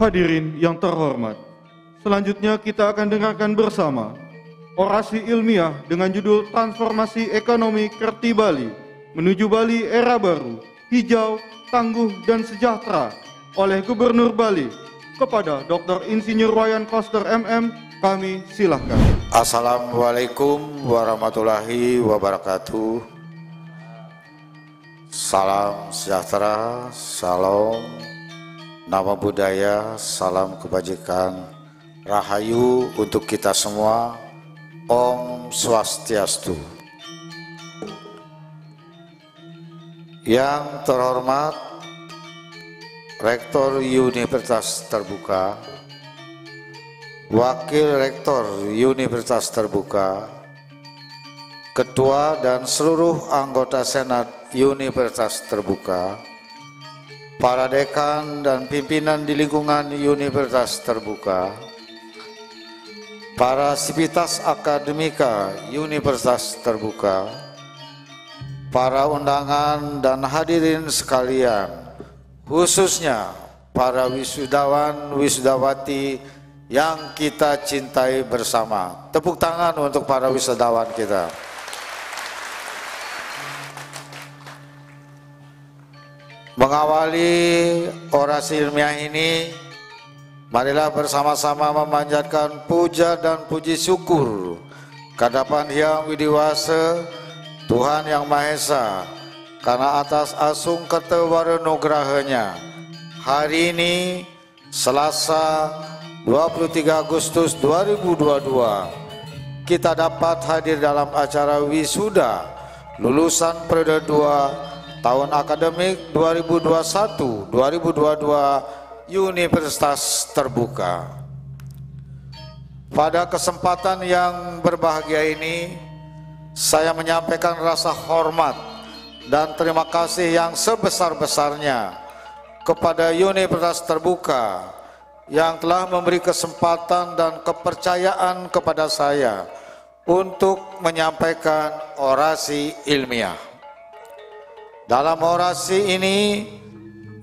Hadirin yang terhormat, selanjutnya kita akan dengarkan bersama orasi ilmiah dengan judul Transformasi Ekonomi Kerti Bali Menuju Bali Era Baru, Hijau, Tangguh, dan Sejahtera oleh Gubernur Bali. Kepada Dr. Insinyur Wayan Koster MM, kami silahkan. Assalamualaikum warahmatullahi wabarakatuh. Salam sejahtera, salam nama budaya, salam kebajikan, rahayu untuk kita semua. Om Swastiastu. Yang terhormat Rektor Universitas Terbuka, Wakil Rektor Universitas Terbuka, Ketua dan seluruh anggota Senat Universitas Terbuka, para dekan dan pimpinan di lingkungan Universitas Terbuka, para sivitas akademika Universitas Terbuka, para undangan dan hadirin sekalian, khususnya para wisudawan wisudawati yang kita cintai bersama. Tepuk tangan untuk para wisudawan kita. Mengawali orasi ilmiah ini, marilah bersama-sama memanjatkan puja dan puji syukur kehadapan Hyang Widiwasa, Tuhan Yang Maha Esa, karena atas asung kertawaranograha-Nya hari ini Selasa 23 Agustus 2022 kita dapat hadir dalam acara wisuda lulusan periode 2 tahun akademik 2021-2022 Universitas Terbuka. Pada kesempatan yang berbahagia ini, saya menyampaikan rasa hormat dan terima kasih yang sebesar-besarnya kepada Universitas Terbuka yang telah memberi kesempatan dan kepercayaan kepada saya untuk menyampaikan orasi ilmiah. Dalam orasi ini,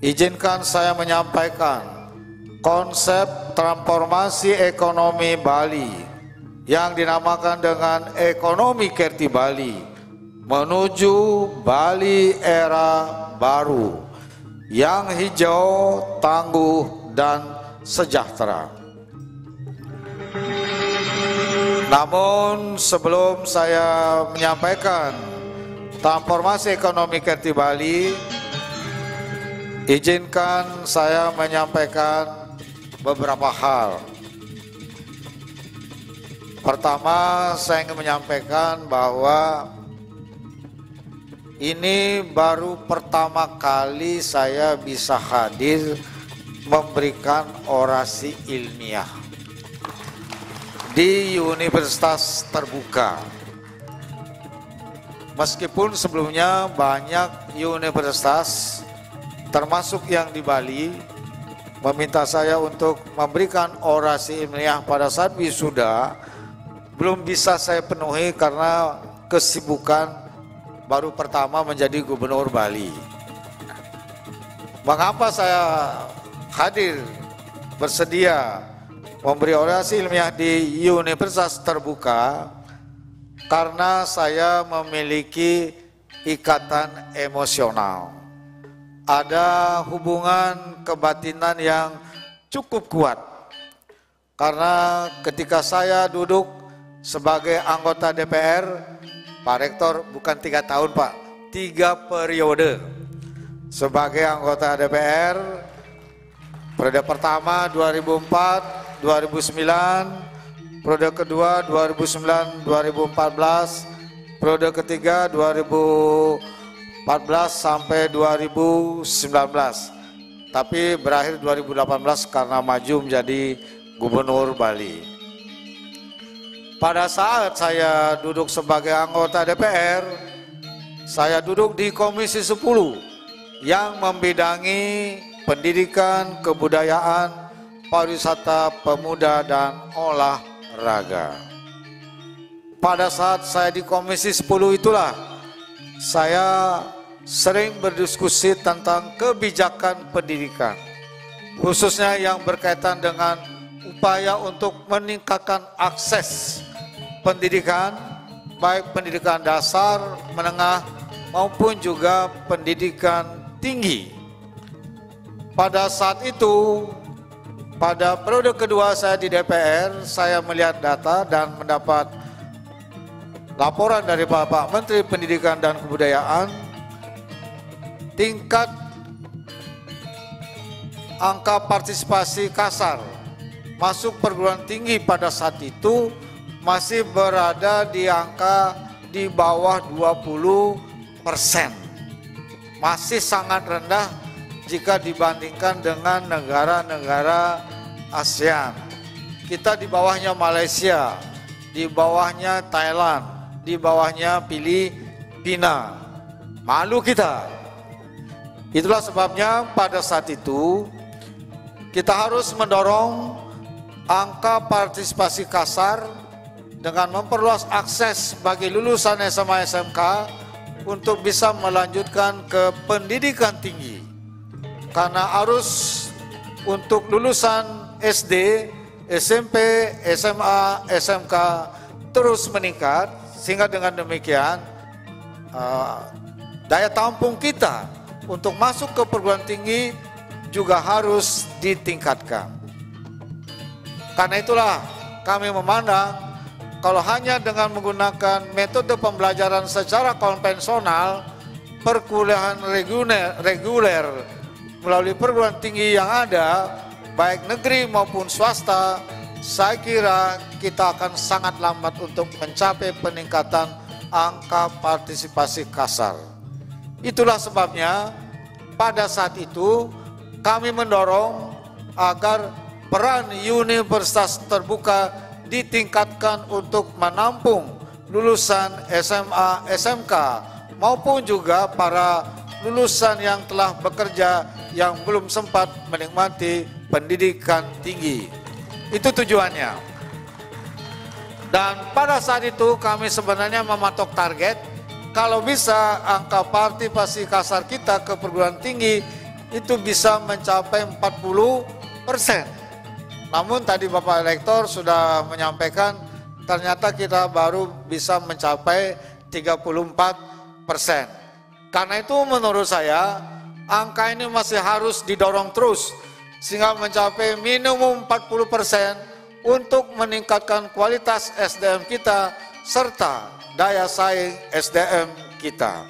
izinkan saya menyampaikan konsep transformasi ekonomi Bali yang dinamakan dengan Ekonomi Kerti Bali menuju Bali Era Baru yang hijau, tangguh, dan sejahtera. Namun sebelum saya menyampaikan transformasi ekonomi Kerti Bali, izinkan saya menyampaikan beberapa hal. Pertama, saya ingin menyampaikan bahwa ini baru pertama kali saya bisa hadir memberikan orasi ilmiah di Universitas Terbuka. Meskipun sebelumnya banyak universitas termasuk yang di Bali meminta saya untuk memberikan orasi ilmiah pada saat wisuda, belum bisa saya penuhi karena kesibukan baru pertama menjadi gubernur Bali. Mengapa saya hadir bersedia memberi orasi ilmiah di Universitas Terbuka? Karena saya memiliki ikatan emosional, ada hubungan kebatinan yang cukup kuat. Karena ketika saya duduk sebagai anggota DPR, Pak Rektor bukan 3 tahun Pak, 3 periode sebagai anggota DPR. Periode pertama 2004, 2009, periode kedua 2009-2014, periode ketiga 2014 sampai 2019, tapi berakhir 2018 karena maju menjadi gubernur Bali. pada saat saya duduk sebagai anggota DPR, saya duduk di Komisi 10 yang membidangi pendidikan, kebudayaan, pariwisata, pemuda, dan olahraga. Pada saat saya di Komisi 10 itulah saya sering berdiskusi tentang kebijakan pendidikan, khususnya yang berkaitan dengan upaya untuk meningkatkan akses pendidikan, baik pendidikan dasar, menengah, maupun juga pendidikan tinggi. Pada saat itu, pada periode kedua saya di DPR, saya melihat data dan mendapat laporan dari Bapak Menteri Pendidikan dan Kebudayaan, tingkat angka partisipasi kasar masuk perguruan tinggi pada saat itu masih berada di angka di bawah 20%. Masih sangat rendah jika dibandingkan dengan negara-negara ASEAN. Kita di bawahnya Malaysia, di bawahnya Thailand, di bawahnya Filipina. Malu kita. Itulah sebabnya pada saat itu kita harus mendorong angka partisipasi kasar dengan memperluas akses bagi lulusan SMA SMK untuk bisa melanjutkan ke pendidikan tinggi. Karena arus untuk lulusan SD, SMP, SMA, SMK terus meningkat, sehingga dengan demikian daya tampung kita untuk masuk ke perguruan tinggi juga harus ditingkatkan. Karena itulah kami memandang kalau hanya dengan menggunakan metode pembelajaran secara konvensional, perkuliahan reguler melalui perguruan tinggi yang ada, baik negeri maupun swasta, saya kira kita akan sangat lambat untuk mencapai peningkatan angka partisipasi kasar. Itulah sebabnya pada saat itu kami mendorong agar peran universitas terbuka ditingkatkan untuk menampung lulusan SMA, SMK maupun juga para lulusan yang telah bekerja yang belum sempat menikmati pendidikan tinggi. Itu tujuannya. Dan pada saat itu kami sebenarnya mematok target kalau bisa angka partisipasi kasar kita ke perguruan tinggi itu bisa mencapai 40%. Namun tadi Bapak Rektor sudah menyampaikan ternyata kita baru bisa mencapai 34%. Karena itu menurut saya angka ini masih harus didorong terus sehingga mencapai minimum 40% untuk meningkatkan kualitas SDM kita serta daya saing SDM kita.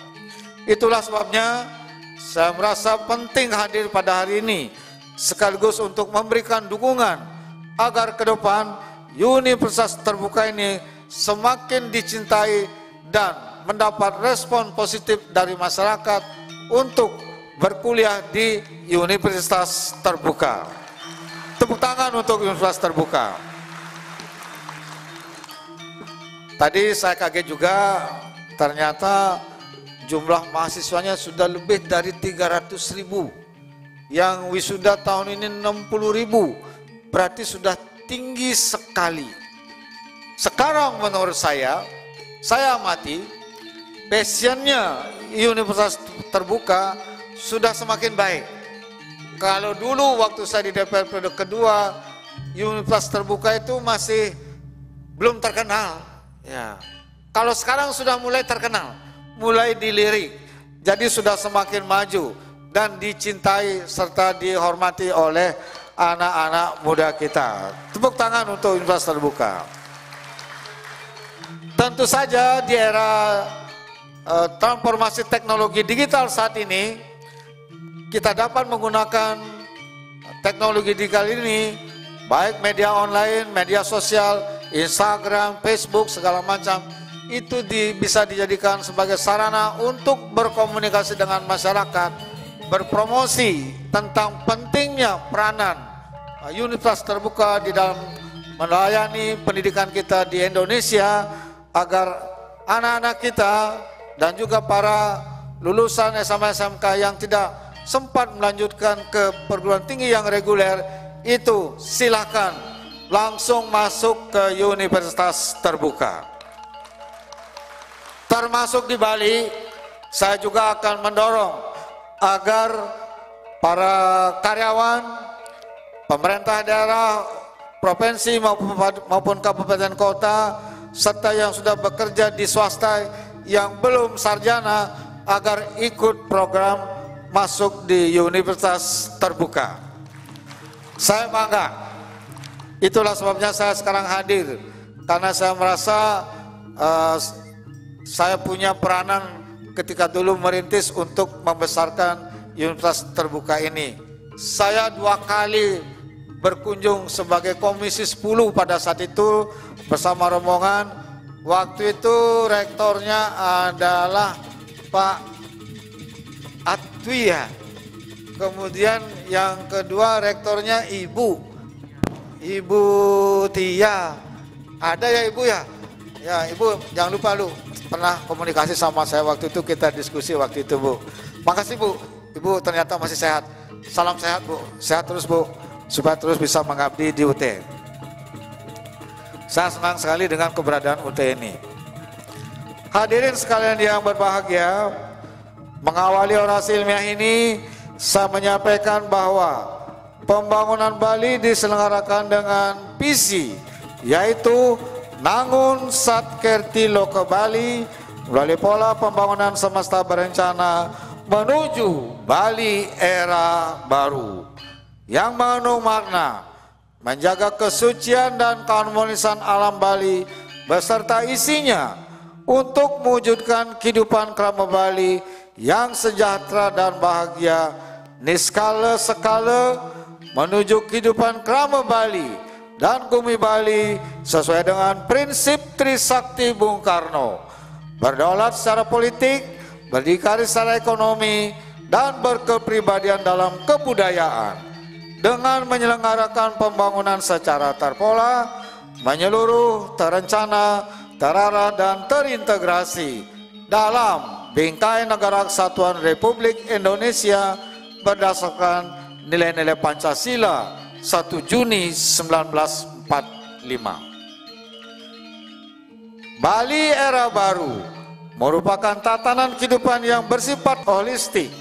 Itulah sebabnya saya merasa penting hadir pada hari ini sekaligus untuk memberikan dukungan agar ke depan universitas terbuka ini semakin dicintai dan mendapat respon positif dari masyarakat untuk berkuliah di universitas terbuka. Tepuk tangan untuk universitas terbuka. Tadi saya kaget juga, ternyata jumlah mahasiswanya sudah lebih dari 300.000. Yang wisuda tahun ini 60.000. Berarti sudah tinggi sekali. Sekarang menurut saya amati passionnya universitas terbuka sudah semakin baik. Kalau dulu waktu saya di DPR periode kedua, universitas terbuka itu masih belum terkenal. Ya. Kalau sekarang sudah mulai terkenal, mulai dilirik, jadi sudah semakin maju dan dicintai serta dihormati oleh anak-anak muda kita. Tepuk tangan untuk universitas terbuka. Tentu saja di era transformasi teknologi digital saat ini, kita dapat menggunakan teknologi digital ini, baik media online, media sosial, Instagram, Facebook, segala macam, itu bisa dijadikan sebagai sarana untuk berkomunikasi dengan masyarakat, berpromosi tentang pentingnya peranan universitas terbuka di dalam melayani pendidikan kita di Indonesia agar anak-anak kita dan juga para lulusan SMA SMK yang tidak sempat melanjutkan ke perguruan tinggi yang reguler itu silakan langsung masuk ke universitas terbuka. Termasuk di Bali, saya juga akan mendorong agar para karyawan, pemerintah daerah, provinsi maupun kabupaten kota, serta yang sudah bekerja di swasta yang belum sarjana agar ikut program masuk di universitas terbuka. Saya bangga. Itulah sebabnya saya sekarang hadir, karena saya merasa saya punya peranan ketika dulu merintis untuk membesarkan universitas terbuka ini. Saya 2 kali berkunjung sebagai komisi 10 pada saat itu bersama rombongan. Waktu itu rektornya adalah Pak Atwia. Kemudian yang kedua rektornya Ibu Tia. Ada ya Ibu ya? Ya Ibu, jangan lupa lu pernah komunikasi sama saya waktu itu, kita diskusi waktu itu Bu. Makasih Bu, Ibu ternyata masih sehat. Salam sehat Bu, sehat terus Bu, supaya terus bisa mengabdi di UT. Saya senang sekali dengan keberadaan UT ini. Hadirin sekalian yang berbahagia, mengawali orasi ilmiah ini, saya menyampaikan bahwa pembangunan Bali diselenggarakan dengan visi, yaitu Nangun Satkerti Loka Bali, melalui pola pembangunan semesta berencana menuju Bali era baru yang mengandung makna menjaga kesucian dan keharmonisan alam Bali beserta isinya untuk mewujudkan kehidupan kerama Bali yang sejahtera dan bahagia niskala sekala menuju kehidupan kerama Bali dan bumi Bali sesuai dengan prinsip Trisakti Bung Karno, berdaulat secara politik, berdikari secara ekonomi, dan berkepribadian dalam kebudayaan, dengan menyelenggarakan pembangunan secara terpola, menyeluruh, terencana, terarah, dan terintegrasi dalam bingkai negara kesatuan Republik Indonesia berdasarkan nilai-nilai Pancasila 1 Juni 1945. Bali era baru merupakan tatanan kehidupan yang bersifat holistik,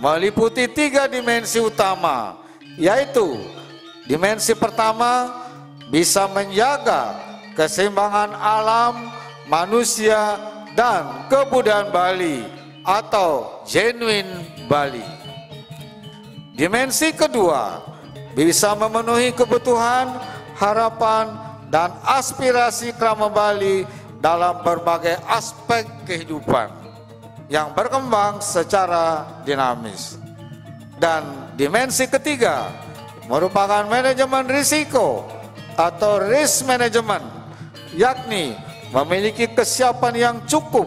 meliputi 3 dimensi utama, yaitu dimensi pertama bisa menjaga keseimbangan alam, manusia, dan kebudayaan Bali atau genuine Bali. Dimensi kedua bisa memenuhi kebutuhan, harapan, dan aspirasi kerama Bali dalam berbagai aspek kehidupan yang berkembang secara dinamis. Dan dimensi ketiga merupakan manajemen risiko atau risk management, yakni memiliki kesiapan yang cukup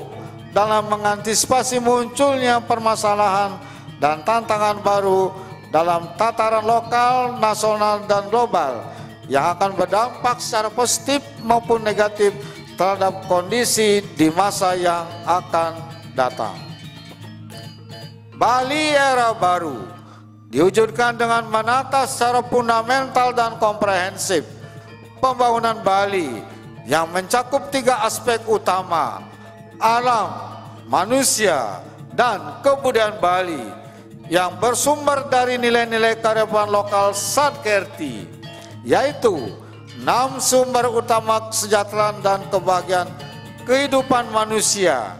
dalam mengantisipasi munculnya permasalahan dan tantangan baru dalam tataran lokal, nasional, dan global yang akan berdampak secara positif maupun negatif terhadap kondisi di masa yang akan datang. Bali era baru diwujudkan dengan menata secara fundamental dan komprehensif pembangunan Bali yang mencakup 3 aspek utama: alam, manusia, dan kebudayaan Bali yang bersumber dari nilai-nilai kearifan lokal Satkerti, yaitu 6 sumber utama kesejahteraan dan kebahagiaan kehidupan manusia,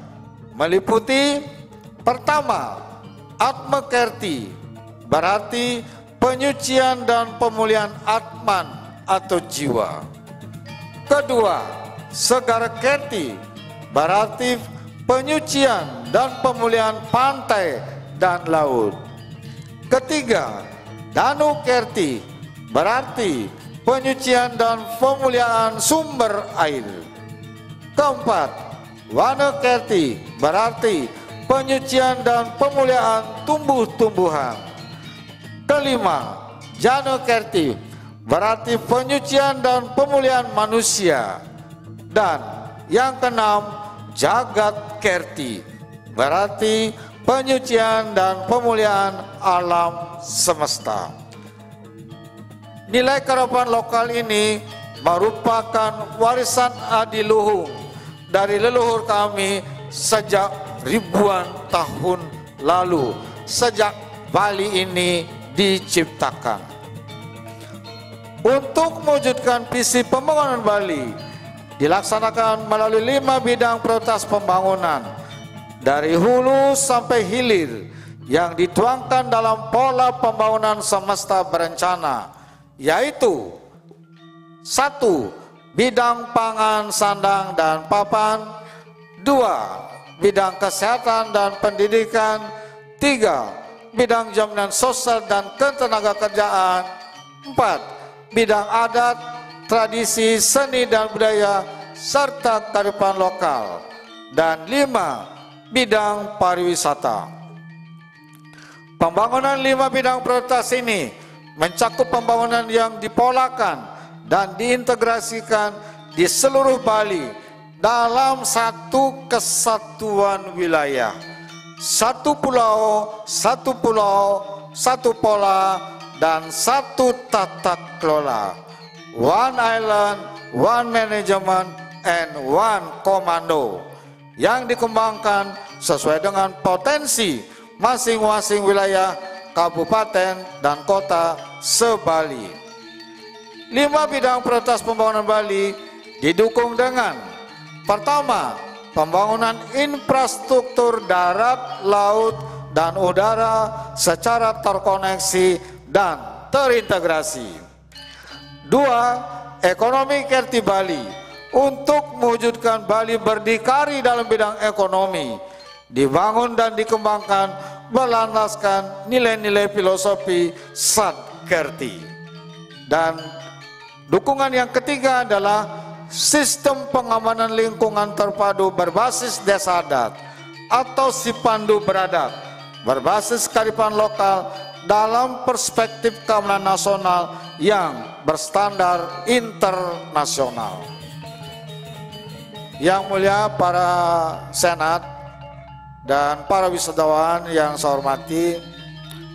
meliputi pertama, Atmakerti, berarti penyucian dan pemulihan Atman atau jiwa. Kedua, Segarkerti, berarti penyucian dan pemulihan pantai dan laut. Ketiga, Danukerti, berarti penyucian dan pemuliaan sumber air. Keempat, Wanakerti, berarti penyucian dan pemuliaan tumbuh-tumbuhan. Kelima, Janakerti, berarti penyucian dan pemulihan manusia. Dan yang keenam, jagat kerti, berarti penyucian dan pemulihan alam semesta. Nilai kearifan lokal ini merupakan warisan adiluhung dari leluhur kami sejak ribuan tahun lalu, sejak Bali ini diciptakan. Untuk mewujudkan visi pembangunan Bali dilaksanakan melalui 5 bidang prioritas pembangunan dari hulu sampai hilir yang dituangkan dalam pola pembangunan semesta berencana, yaitu 1. Bidang pangan, sandang, dan papan. 2. Bidang kesehatan dan pendidikan. 3. Bidang jaminan sosial dan ketenagakerjaan. 4. Bidang adat, tradisi, seni dan budaya, serta kearifan lokal. Dan 5. Bidang pariwisata. Pembangunan 5 bidang prioritas ini mencakup pembangunan yang dipolakan dan diintegrasikan di seluruh Bali dalam satu kesatuan wilayah, satu pulau, satu pola, dan satu tata kelola. One island, one management, and one commando yang dikembangkan sesuai dengan potensi masing-masing wilayah, kabupaten, dan kota se-Bali. 5 bidang prioritas pembangunan Bali didukung dengan: pertama, pembangunan infrastruktur darat, laut, dan udara secara terkoneksi dan terintegrasi. 2. Ekonomi kerti Bali. Untuk mewujudkan Bali berdikari dalam bidang ekonomi, dibangun dan dikembangkan berlandaskan nilai-nilai filosofi Satkerti. Dan dukungan yang ketiga adalah sistem pengamanan lingkungan terpadu berbasis desa adat atau Sipandu beradat, berbasis kearifan lokal dalam perspektif keamanan nasional yang berstandar internasional. Yang mulia para senat dan para wisatawan yang saya hormati,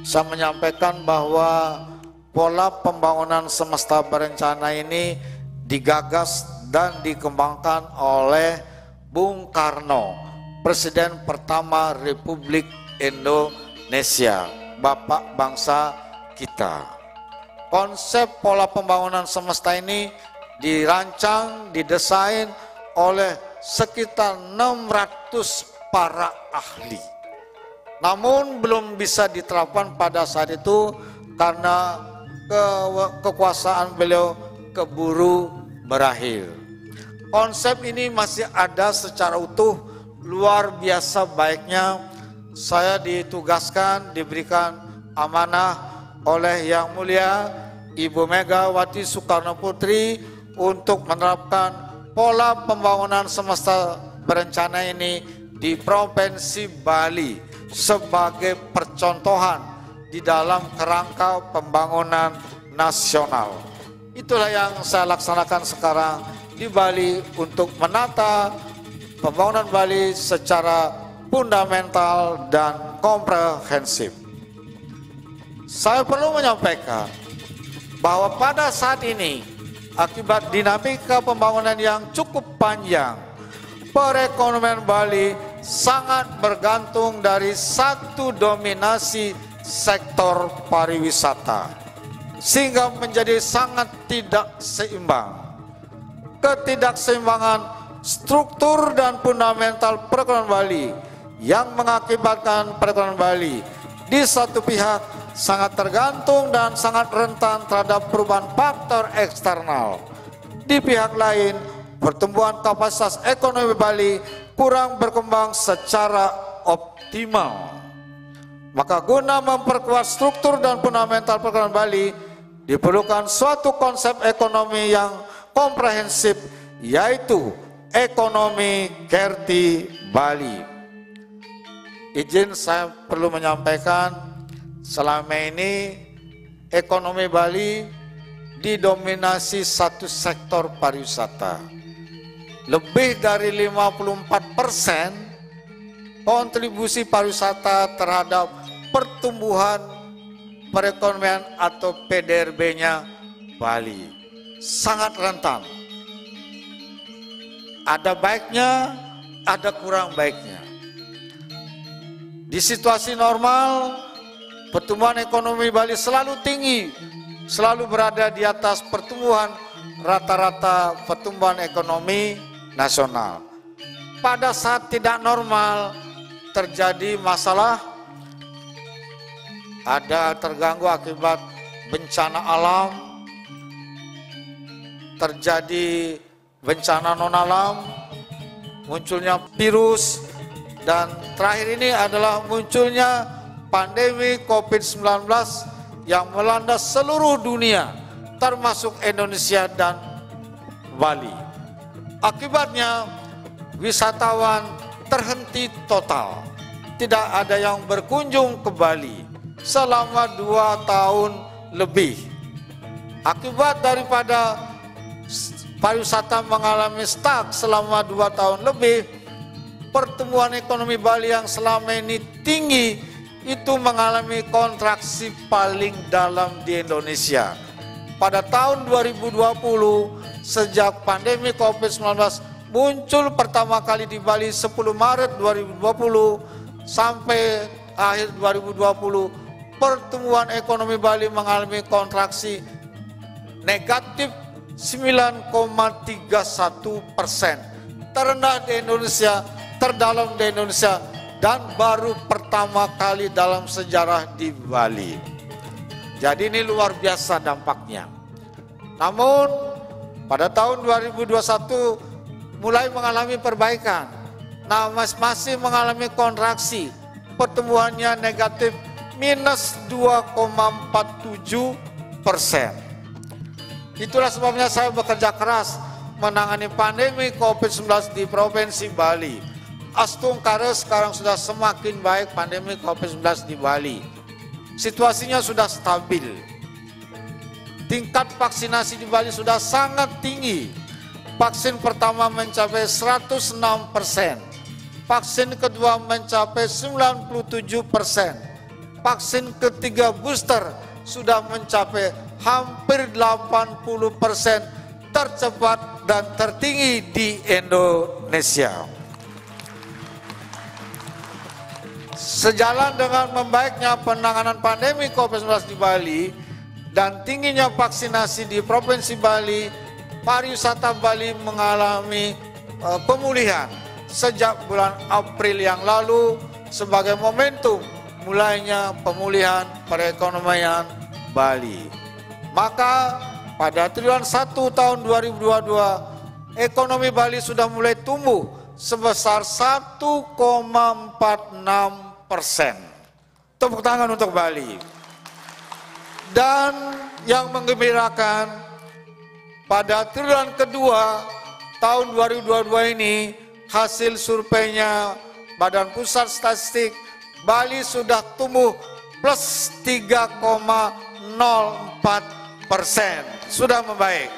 saya menyampaikan bahwa pola pembangunan semesta berencana ini digagas dan dikembangkan oleh Bung Karno, Presiden pertama Republik Indonesia, Bapak bangsa kita. Konsep pola pembangunan semesta ini dirancang, didesain oleh sekitar 600 para ahli. Namun belum bisa diterapkan pada saat itu karena kekuasaan beliau keburu berakhir. Konsep ini masih ada secara utuh. Luar biasa baiknya saya ditugaskan, diberikan amanah oleh Yang Mulia Ibu Megawati Soekarno Putri untuk menerapkan pola pembangunan semesta berencana ini di Provinsi Bali sebagai percontohan di dalam kerangka pembangunan nasional. Itulah yang saya laksanakan sekarang di Bali untuk menata pembangunan Bali secara fundamental dan komprehensif. Saya perlu menyampaikan bahwa pada saat ini akibat dinamika pembangunan yang cukup panjang, perekonomian Bali sangat bergantung dari satu dominasi sektor pariwisata, sehingga menjadi sangat tidak seimbang. Ketidakseimbangan struktur dan fundamental perekonomian Bali yang mengakibatkan perekonomian Bali di satu pihak sangat tergantung dan sangat rentan terhadap perubahan faktor eksternal. Di pihak lain, pertumbuhan kapasitas ekonomi Bali kurang berkembang secara optimal. Maka guna memperkuat struktur dan fundamental perekonomian Bali, diperlukan suatu konsep ekonomi yang komprehensif, yaitu ekonomi kerti Bali. Izin saya perlu menyampaikan, selama ini ekonomi Bali didominasi satu sektor pariwisata. Lebih dari 54% kontribusi pariwisata terhadap pertumbuhan perekonomian atau PDRB-nya Bali. Sangat rentan. Ada baiknya, ada kurang baiknya. Di situasi normal, pertumbuhan ekonomi Bali selalu tinggi, selalu berada di atas pertumbuhan rata-rata pertumbuhan ekonomi nasional. Pada saat tidak normal, terjadi masalah, ada terganggu akibat bencana alam, terjadi bencana non-alam, munculnya virus, dan terakhir ini adalah munculnya pandemi COVID-19 yang melanda seluruh dunia, termasuk Indonesia dan Bali. Akibatnya, wisatawan terhenti total. Tidak ada yang berkunjung ke Bali selama 2 tahun lebih. Akibat daripada pariwisata mengalami stuck selama 2 tahun lebih, pertumbuhan ekonomi Bali yang selama ini tinggi itu mengalami kontraksi paling dalam di Indonesia. Pada tahun 2020, sejak pandemi COVID-19 muncul pertama kali di Bali 10 Maret 2020 sampai akhir 2020, pertumbuhan ekonomi Bali mengalami kontraksi negatif 9,31%, terendah di Indonesia, terdalam di Indonesia, dan baru pertama kali dalam sejarah di Bali. Jadi ini luar biasa dampaknya. Namun pada tahun 2021 mulai mengalami perbaikan. Nah, masih mengalami kontraksi, pertumbuhannya negatif minus 2,47%. Itulah sebabnya saya bekerja keras menangani pandemi COVID-19 di Provinsi Bali. Astungkare sekarang sudah semakin baik pandemi COVID-19 di Bali. Situasinya sudah stabil. Tingkat vaksinasi di Bali sudah sangat tinggi. Vaksin pertama mencapai 106%. Vaksin kedua mencapai 97%. Vaksin ketiga booster sudah mencapai hampir 80%, tercepat dan tertinggi di Indonesia. Sejalan dengan membaiknya penanganan pandemi COVID-19 di Bali dan tingginya vaksinasi di Provinsi Bali, pariwisata Bali mengalami pemulihan sejak bulan April yang lalu sebagai momentum mulainya pemulihan perekonomian Bali. Maka pada triwulan 1 tahun 2022, ekonomi Bali sudah mulai tumbuh sebesar 1,46%. Tepuk tangan untuk Bali. Dan yang menggembirakan, pada triwulan kedua tahun 2022 ini, hasil surveinya Badan Pusat Statistik, Bali sudah tumbuh plus 3,04%. Sudah membaik.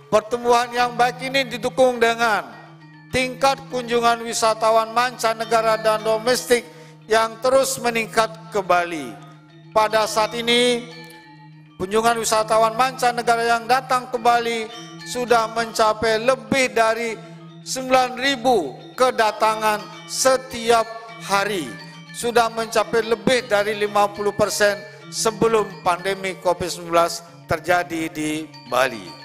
Pertumbuhan yang baik ini didukung dengan tingkat kunjungan wisatawan mancanegara dan domestik yang terus meningkat ke Bali. Pada saat ini, kunjungan wisatawan mancanegara yang datang ke Bali sudah mencapai lebih dari 9.000 kedatangan setiap hari. Sudah mencapai lebih dari 50% sebelum pandemi COVID-19 terjadi di Bali.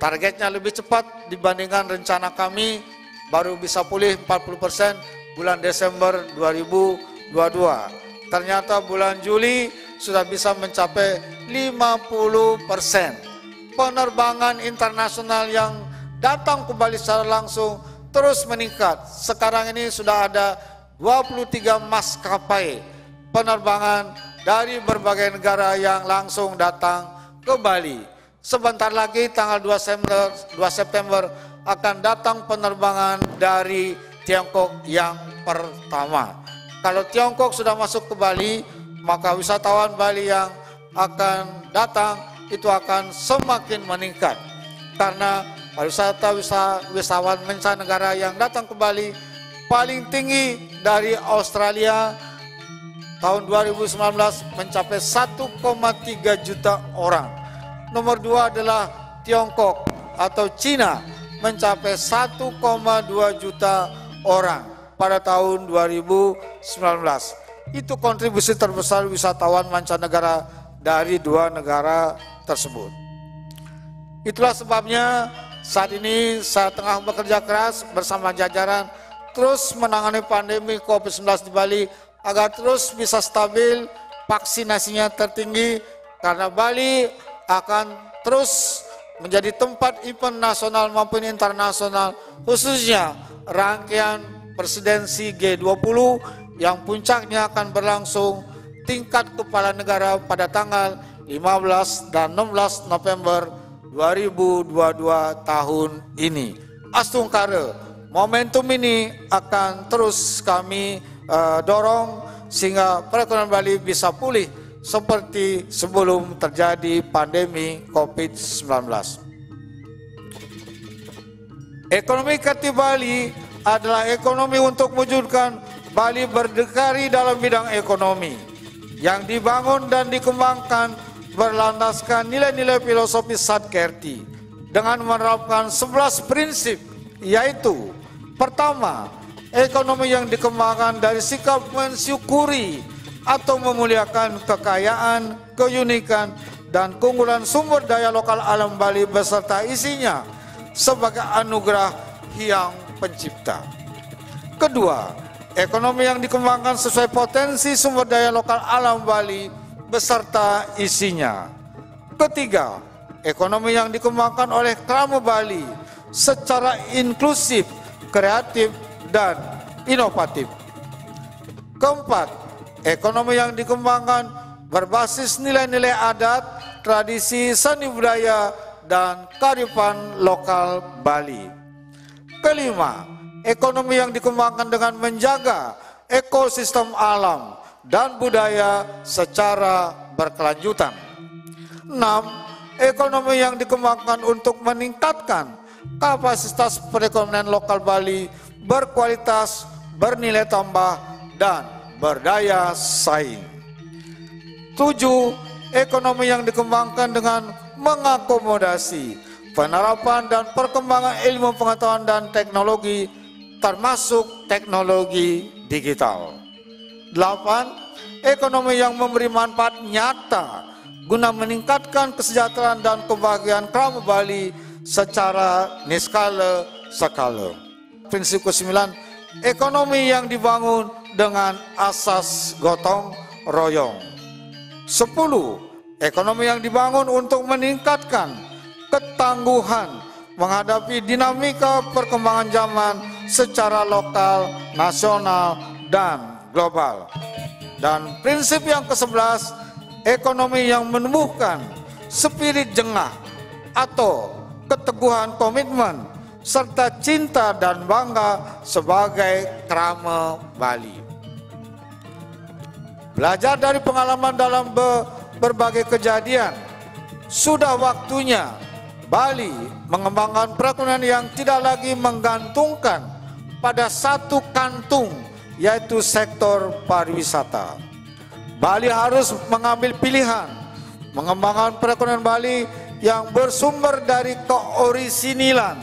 Targetnya lebih cepat dibandingkan rencana kami, baru bisa pulih 40% bulan Desember 2022. Ternyata bulan Juli sudah bisa mencapai 50%. Penerbangan internasional yang datang ke Bali secara langsung terus meningkat. Sekarang ini sudah ada 23 maskapai penerbangan dari berbagai negara yang langsung datang ke Bali. Sebentar lagi tanggal 2 September akan datang penerbangan dari Tiongkok yang pertama. Kalau Tiongkok sudah masuk ke Bali, maka wisatawan Bali yang akan datang itu akan semakin meningkat. Karena pariwisata wisatawan mancanegara yang datang ke Bali paling tinggi dari Australia tahun 2019 mencapai 1,3 juta orang. Nomor 2 adalah Tiongkok atau Cina mencapai 1,2 juta orang pada tahun 2019. Itu kontribusi terbesar wisatawan mancanegara dari 2 negara tersebut. Itulah sebabnya saat ini saya tengah bekerja keras bersama jajaran terus menangani pandemi COVID-19 di Bali agar terus bisa stabil, vaksinasinya tertinggi, karena Bali akan terus menjadi tempat event nasional maupun internasional, khususnya rangkaian presidensi G20 yang puncaknya akan berlangsung tingkat kepala negara pada tanggal 15 dan 16 November 2022 tahun ini. Astungkara, momentum ini akan terus kami dorong sehingga perekonomian Bali bisa pulih seperti sebelum terjadi pandemi COVID-19. Ekonomi kreatif Bali adalah ekonomi untuk mewujudkan Bali berdikari dalam bidang ekonomi yang dibangun dan dikembangkan berlandaskan nilai-nilai filosofi Sadkerti dengan menerapkan 11 prinsip, yaitu pertama, ekonomi yang dikembangkan dari sikap mensyukuri atau memuliakan kekayaan, keunikan, dan keunggulan sumber daya lokal alam Bali beserta isinya sebagai anugerah Hyang Pencipta. Kedua, ekonomi yang dikembangkan sesuai potensi sumber daya lokal alam Bali beserta isinya. Ketiga, ekonomi yang dikembangkan oleh Krama Bali secara inklusif, kreatif, dan inovatif. Keempat, ekonomi yang dikembangkan berbasis nilai-nilai adat, tradisi, seni budaya, dan kearifan lokal Bali. Kelima, ekonomi yang dikembangkan dengan menjaga ekosistem alam dan budaya secara berkelanjutan. 6. Ekonomi yang dikembangkan untuk meningkatkan kapasitas perekonomian lokal Bali berkualitas, bernilai tambah, dan berdaya saing. 7. Ekonomi yang dikembangkan dengan mengakomodasi penerapan dan perkembangan ilmu pengetahuan dan teknologi, termasuk teknologi digital. 8. Ekonomi yang memberi manfaat nyata guna meningkatkan kesejahteraan dan kebahagiaan Krama Bali secara niskala skala. Prinsip ke-9, ekonomi yang dibangun dengan asas gotong royong. 10. Ekonomi yang dibangun untuk meningkatkan ketangguhan menghadapi dinamika perkembangan zaman secara lokal, nasional, dan global. Dan prinsip yang ke-11, ekonomi yang menumbuhkan spirit jengah atau keteguhan komitmen serta cinta dan bangga sebagai Krama Bali. Belajar dari pengalaman dalam berbagai kejadian, sudah waktunya Bali mengembangkan perekonomian yang tidak lagi menggantungkan pada satu kantung, yaitu sektor pariwisata. Bali harus mengambil pilihan mengembangkan perekonomian Bali yang bersumber dari keorisinilan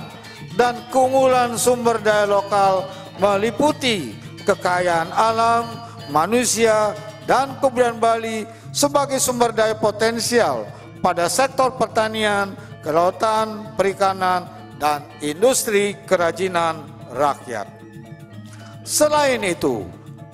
dan keunggulan sumber daya lokal meliputi kekayaan alam, manusia, dan kebudayaan Bali sebagai sumber daya potensial pada sektor pertanian, kelautan, perikanan, dan industri kerajinan rakyat. Selain itu,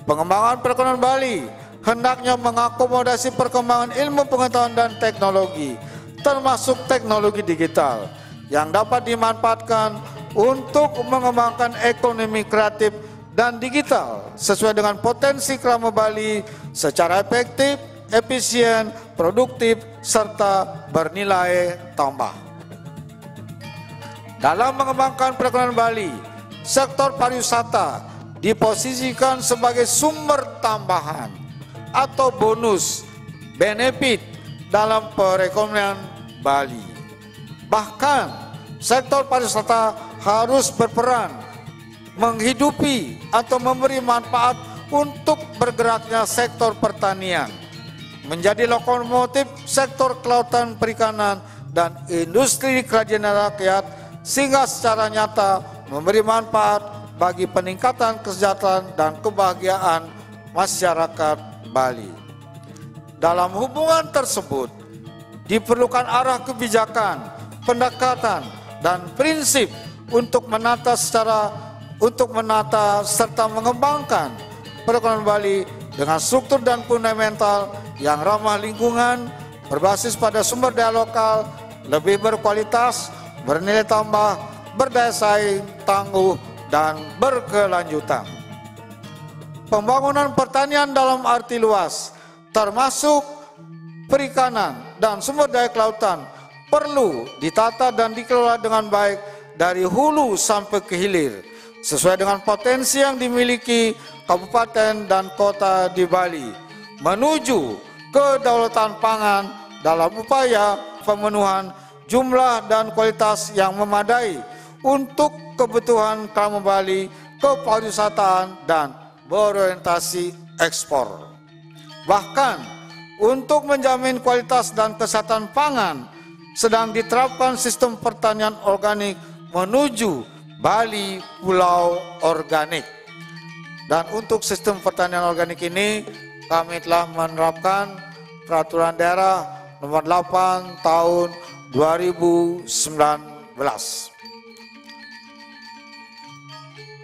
pengembangan perekonomian Bali hendaknya mengakomodasi perkembangan ilmu pengetahuan dan teknologi, termasuk teknologi digital, yang dapat dimanfaatkan untuk mengembangkan ekonomi kreatif dan digital sesuai dengan potensi Krama Bali secara efektif, efisien, produktif, serta bernilai tambah. Dalam mengembangkan perekonomian Bali, sektor pariwisata diposisikan sebagai sumber tambahan atau bonus benefit dalam perekonomian Bali. Bahkan sektor pariwisata harus berperan menghidupi atau memberi manfaat untuk bergeraknya sektor pertanian, menjadi lokomotif sektor kelautan perikanan dan industri kerajinan rakyat, sehingga secara nyata memberi manfaat bagi peningkatan kesejahteraan dan kebahagiaan masyarakat Bali. Dalam hubungan tersebut, diperlukan arah kebijakan, pendekatan, dan prinsip untuk menata serta mengembangkan perekonomian Bali dengan struktur dan fundamental yang ramah lingkungan, berbasis pada sumber daya lokal, lebih berkualitas, bernilai tambah, berdaya saing, tangguh, dan berkelanjutan. Pembangunan pertanian dalam arti luas, termasuk perikanan dan sumber daya kelautan, perlu ditata dan dikelola dengan baik dari hulu sampai ke hilir, sesuai dengan potensi yang dimiliki kabupaten dan kota di Bali, menuju kedaulatan pangan dalam upaya pemenuhan jumlah dan kualitas yang memadai untuk kebutuhan kaum Bali, kepariwisataan dan berorientasi ekspor. Bahkan untuk menjamin kualitas dan kesehatan pangan, sedang diterapkan sistem pertanian organik menuju Bali Pulau Organik. Dan untuk sistem pertanian organik ini, kami telah menerapkan Peraturan Daerah Nomor 8 Tahun 2019.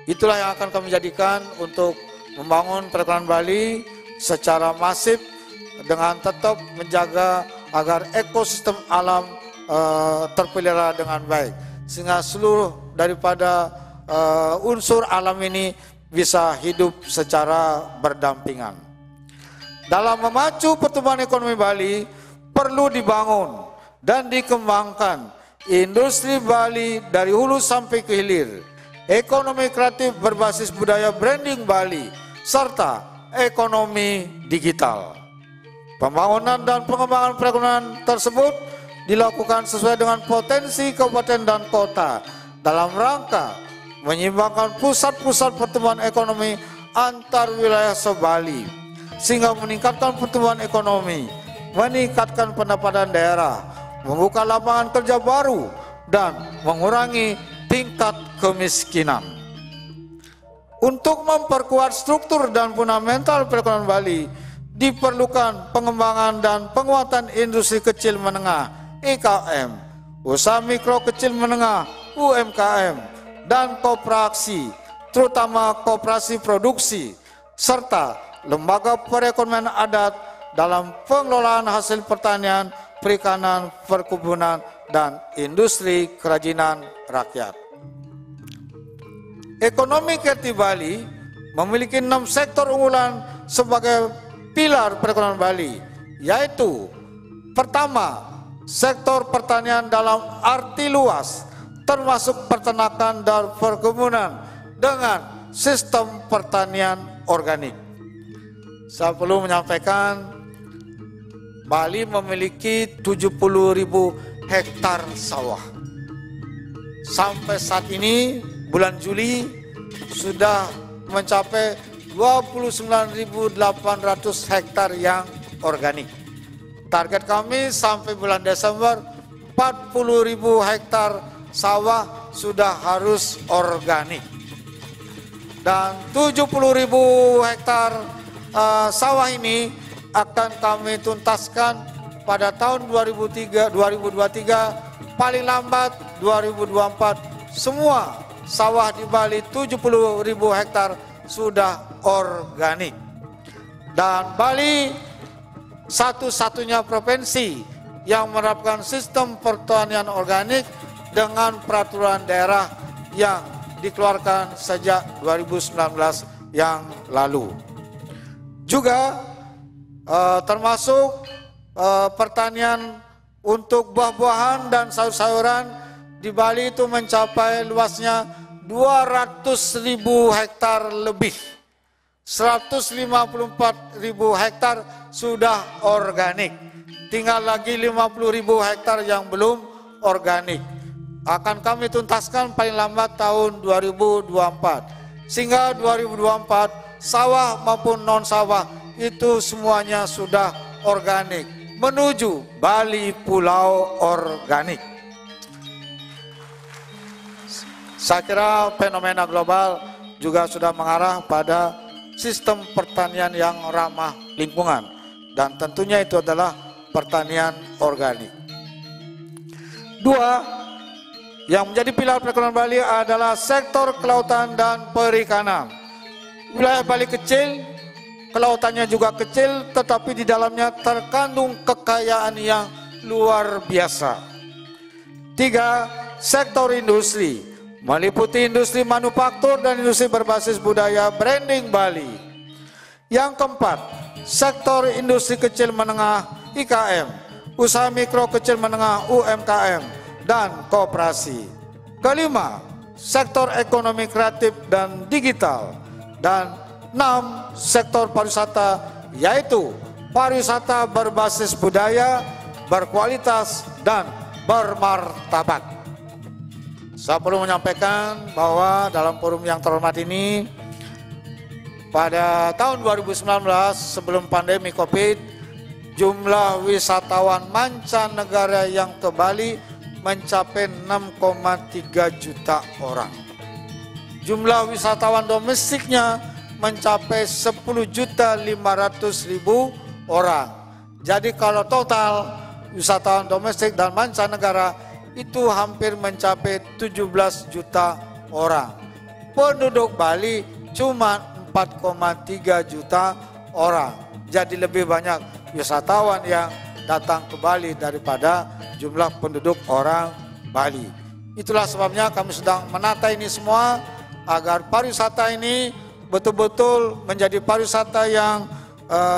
Itulah yang akan kami jadikan untuk membangun perekonomian Bali secara masif dengan tetap menjaga agar ekosistem alam terpelihara dengan baik, sehingga seluruh daripada unsur alam ini bisa hidup secara berdampingan. Dalam memacu pertumbuhan ekonomi Bali, perlu dibangun dan dikembangkan industri Bali dari hulu sampai ke hilir, ekonomi kreatif berbasis budaya branding Bali, serta ekonomi digital. Pembangunan dan pengembangan perekonomian tersebut dilakukan sesuai dengan potensi kabupaten dan kota dalam rangka menyeimbangkan pusat-pusat pertumbuhan ekonomi antar wilayah se-Bali, sehingga meningkatkan pertumbuhan ekonomi, meningkatkan pendapatan daerah, membuka lapangan kerja baru, dan mengurangi tingkat kemiskinan. Untuk memperkuat struktur dan fundamental perekonomian Bali, diperlukan pengembangan dan penguatan industri kecil menengah (IKM), usaha mikro kecil menengah (UMKM), dan koperasi, terutama koperasi produksi, serta lembaga perekonomian adat dalam pengelolaan hasil pertanian, perikanan, perkebunan, dan industri kerajinan rakyat. Ekonomi kreatif Bali memiliki 6 sektor unggulan sebagai pilar perekonomian Bali, yaitu: pertama, sektor pertanian dalam arti luas, termasuk peternakan dan perkebunan dengan sistem pertanian organik. Saya perlu menyampaikan, Bali memiliki 70.000 hektar sawah. Sampai saat ini, bulan Juli, sudah mencapai 29.800 hektar yang organik. Target kami sampai bulan Desember, 40.000 hektar sawah sudah harus organik. Dan 70.000 hektar sawah ini akan kami tuntaskan pada tahun 2023, paling lambat 2024. Semua sawah di Bali 70.000 hektar sudah organik. Dan Bali satu-satunya provinsi yang menerapkan sistem pertanian organik dengan peraturan daerah yang dikeluarkan sejak 2019 yang lalu. Juga termasuk pertanian untuk buah-buahan dan sayur-sayuran di Bali itu mencapai luasnya 200.000 hektar lebih. 154.000 hektar sudah organik. tinggal lagi 50.000 hektar yang belum organik. Akan kami tuntaskan paling lambat tahun 2024. Sehingga 2024 sawah maupun non sawah itu semuanya sudah organik menuju Bali Pulau Organik. Saya kira fenomena global juga sudah mengarah pada sistem pertanian yang ramah lingkungan, dan tentunya itu adalah pertanian organik. Dua, yang menjadi pilar perekonomian Bali adalah sektor kelautan dan perikanan. Wilayah Bali kecil, kelautannya juga kecil, tetapi di dalamnya terkandung kekayaan yang luar biasa. Tiga, sektor industri, meliputi industri manufaktur dan industri berbasis budaya branding Bali. Yang keempat, sektor industri kecil menengah IKM, usaha mikro kecil menengah UMKM, dan koperasi. Kelima, sektor ekonomi kreatif dan digital. Dan 6, sektor pariwisata, yaitu pariwisata berbasis budaya, berkualitas, dan bermartabat. Saya perlu menyampaikan bahwa dalam forum yang terhormat ini, pada tahun 2019 sebelum pandemi COVID, jumlah wisatawan mancanegara yang ke Bali mencapai 6,3 juta orang. Jumlah wisatawan domestiknya mencapai 10.500.000 orang. Jadi kalau total wisatawan domestik dan mancanegara itu hampir mencapai 17 juta orang. Penduduk Bali cuma 4,3 juta orang. Jadi lebih banyak wisatawan yang datang ke Bali daripada jumlah penduduk orang Bali. Itulah sebabnya kami sedang menata ini semua agar pariwisata ini betul-betul menjadi pariwisata yang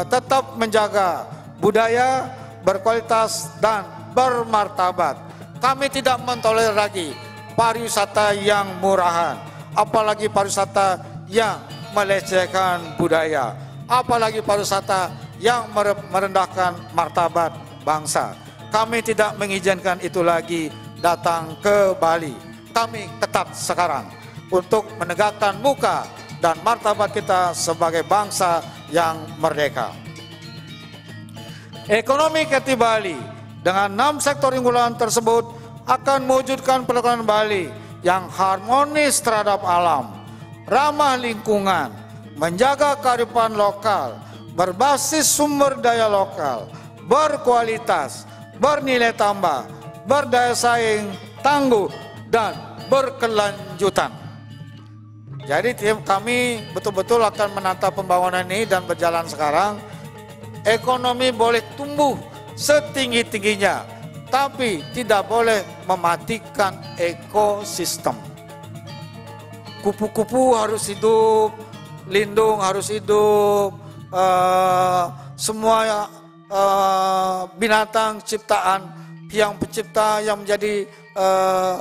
tetap menjaga budaya, berkualitas, dan bermartabat. Kami tidak mentolerir lagi pariwisata yang murahan, apalagi pariwisata yang melecehkan budaya, apalagi pariwisata yang merendahkan martabat bangsa. Kami tidak mengizinkan itu lagi datang ke Bali. Kami ketat sekarang untuk menegakkan muka dan martabat kita sebagai bangsa yang merdeka. Ekonomi kreatif Bali dengan 6 sektor unggulan tersebut akan mewujudkan perekonomian Bali yang harmonis terhadap alam, ramah lingkungan, menjaga kearifan lokal, berbasis sumber daya lokal, berkualitas, bernilai tambah, berdaya saing, tangguh, dan berkelanjutan. Jadi tim kami betul-betul akan menata pembangunan ini dan berjalan sekarang. Ekonomi boleh tumbuh setinggi-tingginya, tapi tidak boleh mematikan ekosistem. Kupu-kupu harus hidup, lindung harus hidup, semua binatang ciptaan yang pencipta yang menjadi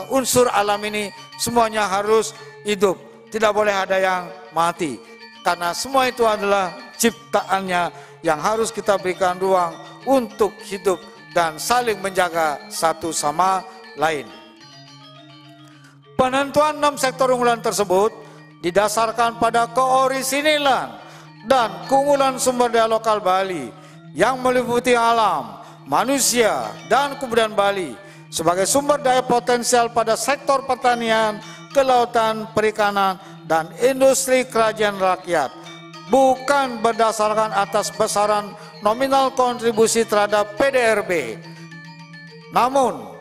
unsur alam ini semuanya harus hidup. Tidak boleh ada yang mati, karena semua itu adalah ciptaannya yang harus kita berikan ruang untuk hidup dan saling menjaga satu sama lain. Penentuan 6 sektor unggulan tersebut didasarkan pada keorisinilan dan keunggulan sumber daya lokal Bali yang meliputi alam, manusia, dan kebudayaan Bali sebagai sumber daya potensial pada sektor pertanian, kelautan, perikanan, dan industri kerajaan rakyat, bukan berdasarkan atas besaran nominal kontribusi terhadap PDRB. Namun,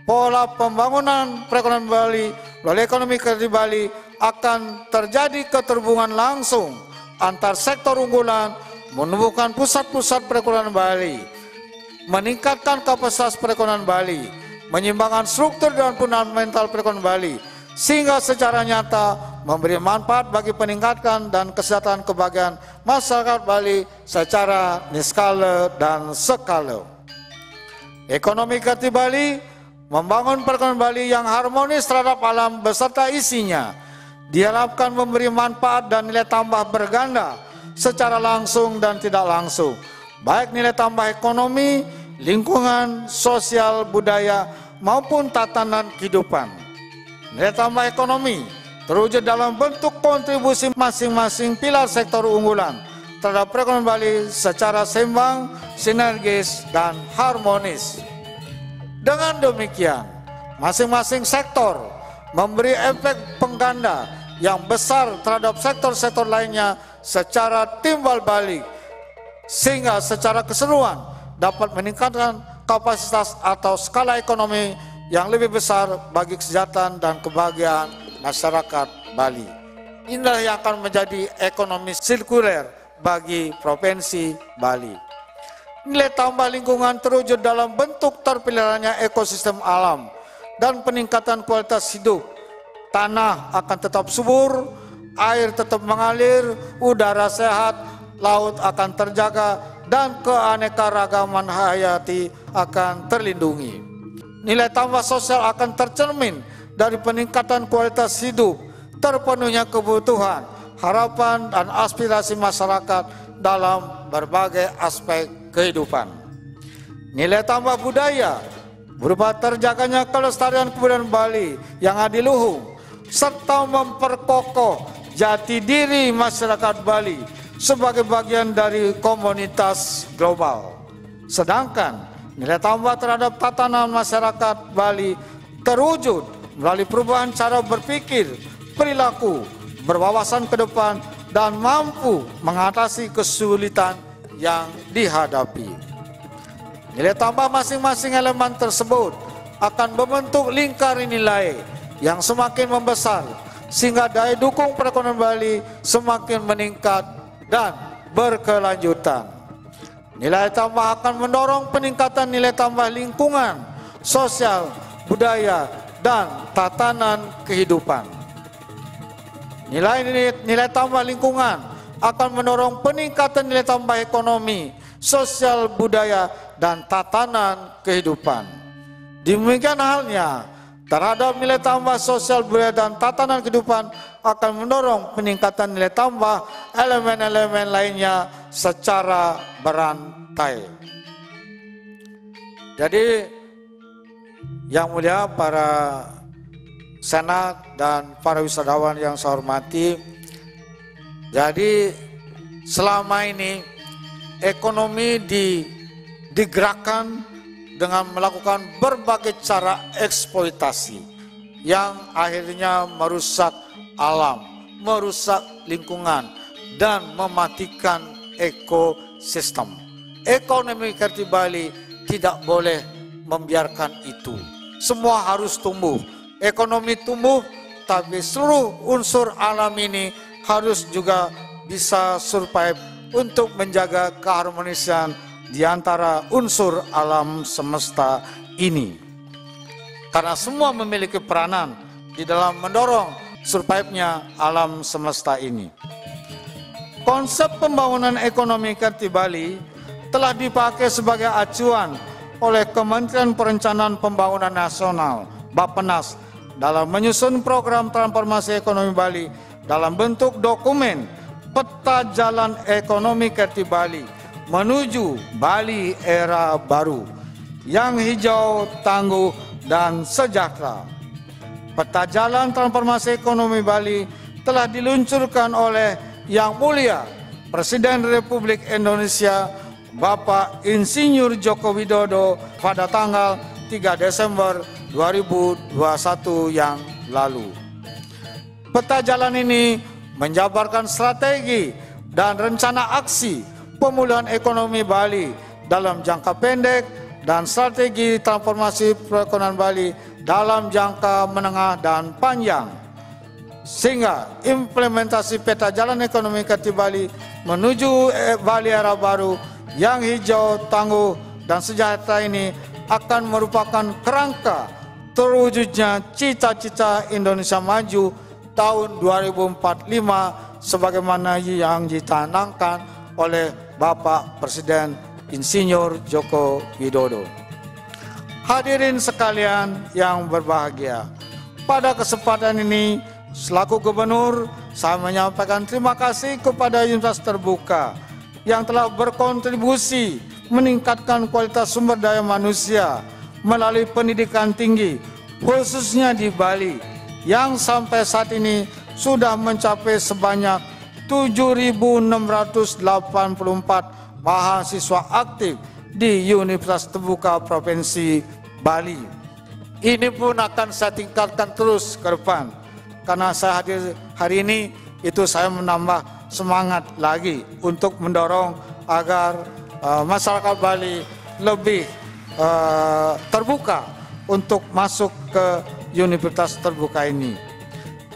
pola pembangunan perekonomian Bali melalui ekonomi kreatif Bali akan terjadi keterhubungan langsung antar sektor unggulan, menumbuhkan pusat-pusat perekonomian Bali, meningkatkan kapasitas perekonomian Bali, menyeimbangkan struktur dan fundamental perekonomian Bali, sehingga secara nyata memberi manfaat bagi peningkatan dan kesejahteraan kebahagiaan masyarakat Bali secara niskala dan skala. Ekonomi kreatif Bali membangun perekonomian Bali yang harmonis terhadap alam beserta isinya, diharapkan memberi manfaat dan nilai tambah berganda secara langsung dan tidak langsung, baik nilai tambah ekonomi, lingkungan, sosial, budaya, maupun tatanan kehidupan. Nilai tambah ekonomi terwujud dalam bentuk kontribusi masing-masing pilar sektor unggulan terhadap perekonomian Bali secara seimbang, sinergis, dan harmonis. Dengan demikian, masing-masing sektor memberi efek pengganda yang besar terhadap sektor-sektor lainnya secara timbal balik, sehingga secara keseluruhan dapat meningkatkan kapasitas atau skala ekonomi yang lebih besar bagi kesejahteraan dan kebahagiaan masyarakat Bali. Inilah yang akan menjadi ekonomi sirkuler bagi Provinsi Bali. Nilai tambah lingkungan terwujud dalam bentuk terpeliharaannya ekosistem alam dan peningkatan kualitas hidup. Tanah akan tetap subur, air tetap mengalir, udara sehat, laut akan terjaga, dan keanekaragaman hayati akan terlindungi. Nilai tambah sosial akan tercermin dari peningkatan kualitas hidup, terpenuhnya kebutuhan, harapan, dan aspirasi masyarakat dalam berbagai aspek kehidupan. Nilai tambah budaya berupa terjaganya kelestarian kebudayaan Bali yang adiluhung, serta memperkokoh jati diri masyarakat Bali sebagai bagian dari komunitas global. Sedangkan nilai tambah terhadap tatanan masyarakat Bali terwujud melalui perubahan cara berpikir, perilaku, berwawasan ke depan, dan mampu mengatasi kesulitan yang dihadapi. Nilai tambah masing-masing elemen tersebut akan membentuk lingkaran nilai yang semakin membesar, sehingga daya dukung perekonomian Bali semakin meningkat dan berkelanjutan. Nilai tambah akan mendorong peningkatan nilai tambah lingkungan, sosial, budaya, dan tatanan kehidupan. Nilai tambah lingkungan akan mendorong peningkatan nilai tambah ekonomi, sosial, budaya, dan tatanan kehidupan. Demikian halnya terhadap nilai tambah sosial, budaya, dan tatanan kehidupan akan mendorong peningkatan nilai tambah elemen-elemen lainnya secara berantai. Jadi yang mulia para senat dan para wisadawan yang saya hormati, jadi selama ini ekonomi digerakkan dengan melakukan berbagai cara eksploitasi yang akhirnya merusak alam, merusak lingkungan, dan mematikan ekosistem. Ekonomi kreatif Bali tidak boleh membiarkan itu. Semua harus tumbuh. Ekonomi tumbuh, tapi seluruh unsur alam ini harus juga bisa survive untuk menjaga keharmonisan di antara unsur alam semesta ini. Karena semua memiliki peranan di dalam mendorong survive-nya alam semesta ini. Konsep pembangunan ekonomi kreatif Bali telah dipakai sebagai acuan oleh Kementerian Perencanaan Pembangunan Nasional Bappenas dalam menyusun program transformasi ekonomi Bali dalam bentuk dokumen Peta Jalan Ekonomi Kreatif Bali menuju Bali Era Baru yang hijau, tangguh, dan sejahtera. Peta Jalan Transformasi Ekonomi Bali telah diluncurkan oleh Yang Mulia Presiden Republik Indonesia Bapak Insinyur Joko Widodo pada tanggal 3 Desember 2021 yang lalu. Peta jalan ini menjabarkan strategi dan rencana aksi pemulihan ekonomi Bali dalam jangka pendek dan strategi transformasi perekonomian Bali dalam jangka menengah dan panjang. Sehingga implementasi peta jalan ekonomi kreatif Bali menuju Bali Era Baru yang hijau, tangguh, dan sejahtera ini akan merupakan kerangka terwujudnya cita-cita Indonesia Maju tahun 2045 sebagaimana yang dicanangkan oleh Bapak Presiden Insinyur Joko Widodo. Hadirin sekalian yang berbahagia, pada kesempatan ini selaku Gubernur saya menyampaikan terima kasih kepada Universitas Terbuka yang telah berkontribusi meningkatkan kualitas sumber daya manusia melalui pendidikan tinggi, khususnya di Bali, yang sampai saat ini sudah mencapai sebanyak 7.684 mahasiswa aktif di Universitas Terbuka Provinsi Bali. Ini pun akan saya tingkatkan terus ke depan. Karena saya hadir hari ini, itu saya menambah semangat lagi untuk mendorong agar masyarakat Bali lebih terbuka untuk masuk ke Universitas Terbuka ini.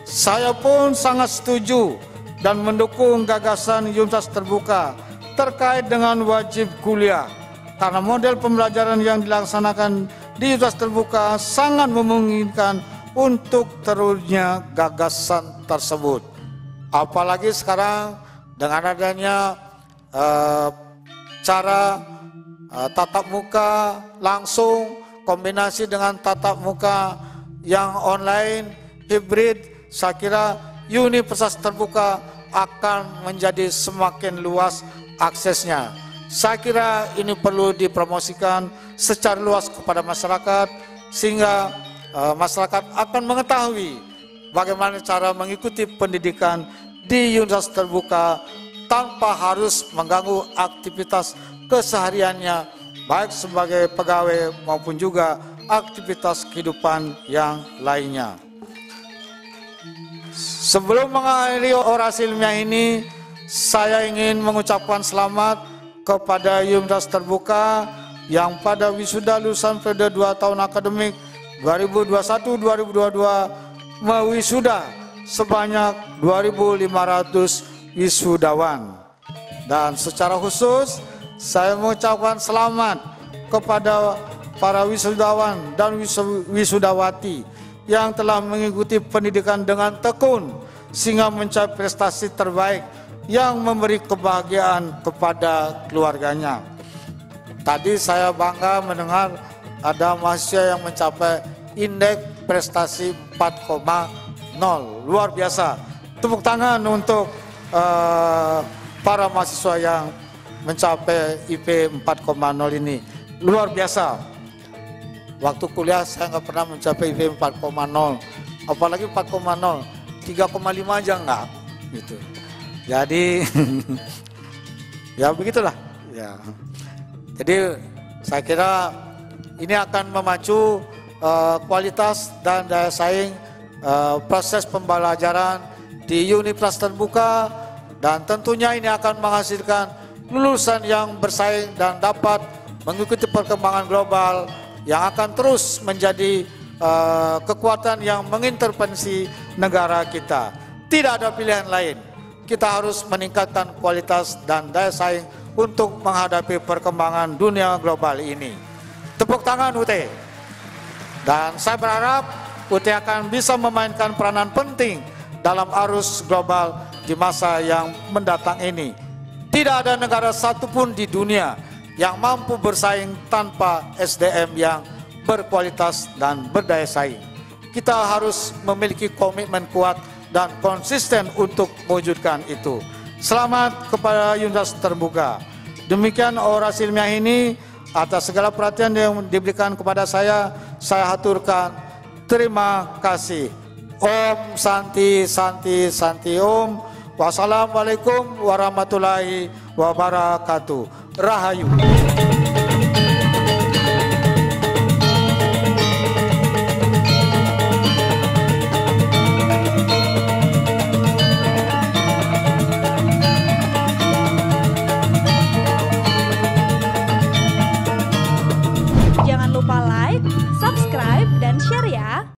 Saya pun sangat setuju dan mendukung gagasan Universitas Terbuka terkait dengan wajib kuliah, karena model pembelajaran yang dilaksanakan di Universitas Terbuka sangat memungkinkan untuk terwujudnya gagasan tersebut. Apalagi sekarang dengan adanya cara tatap muka langsung kombinasi dengan tatap muka yang online, hibrid, saya kira Universitas Terbuka akan menjadi semakin luas aksesnya. Saya kira ini perlu dipromosikan secara luas kepada masyarakat, sehingga masyarakat akan mengetahui bagaimana cara mengikuti pendidikan di Universitas Terbuka tanpa harus mengganggu aktivitas kesehariannya, baik sebagai pegawai maupun juga aktivitas kehidupan yang lainnya. Sebelum mengakhiri orasi ilmiah ini, saya ingin mengucapkan selamat kepada Universitas Terbuka yang pada wisuda lulusan periode 2 tahun akademik 2021-2022 mewisuda sebanyak 2.500 wisudawan. Dan secara khusus saya mengucapkan selamat kepada para wisudawan dan wisudawati yang telah mengikuti pendidikan dengan tekun sehingga mencapai prestasi terbaik yang memberi kebahagiaan kepada keluarganya. Tadi saya bangga mendengar ada mahasiswa yang mencapai indeks prestasi 4,0. Luar biasa. Tepuk tangan untuk para mahasiswa yang mencapai IP 4,0 ini. Luar biasa. Waktu kuliah saya nggak pernah mencapai IP 4,0, apalagi 4,0, 3,5 aja enggak gitu. Jadi ya begitulah ya. Jadi saya kira ini akan memacu kualitas dan daya saing proses pembelajaran di Universitas Terbuka, dan tentunya ini akan menghasilkan lulusan yang bersaing dan dapat mengikuti perkembangan global yang akan terus menjadi kekuatan yang mengintervensi negara kita. Tidak ada pilihan lain. Kita harus meningkatkan kualitas dan daya saing untuk menghadapi perkembangan dunia global ini. Tepuk tangan UT. Dan saya berharap UT akan bisa memainkan peranan penting dalam arus global di masa yang mendatang ini. Tidak ada negara satupun di dunia yang mampu bersaing tanpa SDM yang berkualitas dan berdaya saing. Kita harus memiliki komitmen kuat dan konsisten untuk mewujudkan itu. Selamat kepada Universitas Terbuka. Demikian orasi ilmiah ini. Atas segala perhatian yang diberikan kepada saya haturkan terima kasih. Om Santi Santi Santi Om. Wassalamualaikum warahmatullahi wabarakatuh. Rahayu. Jangan lupa like, subscribe, dan share ya.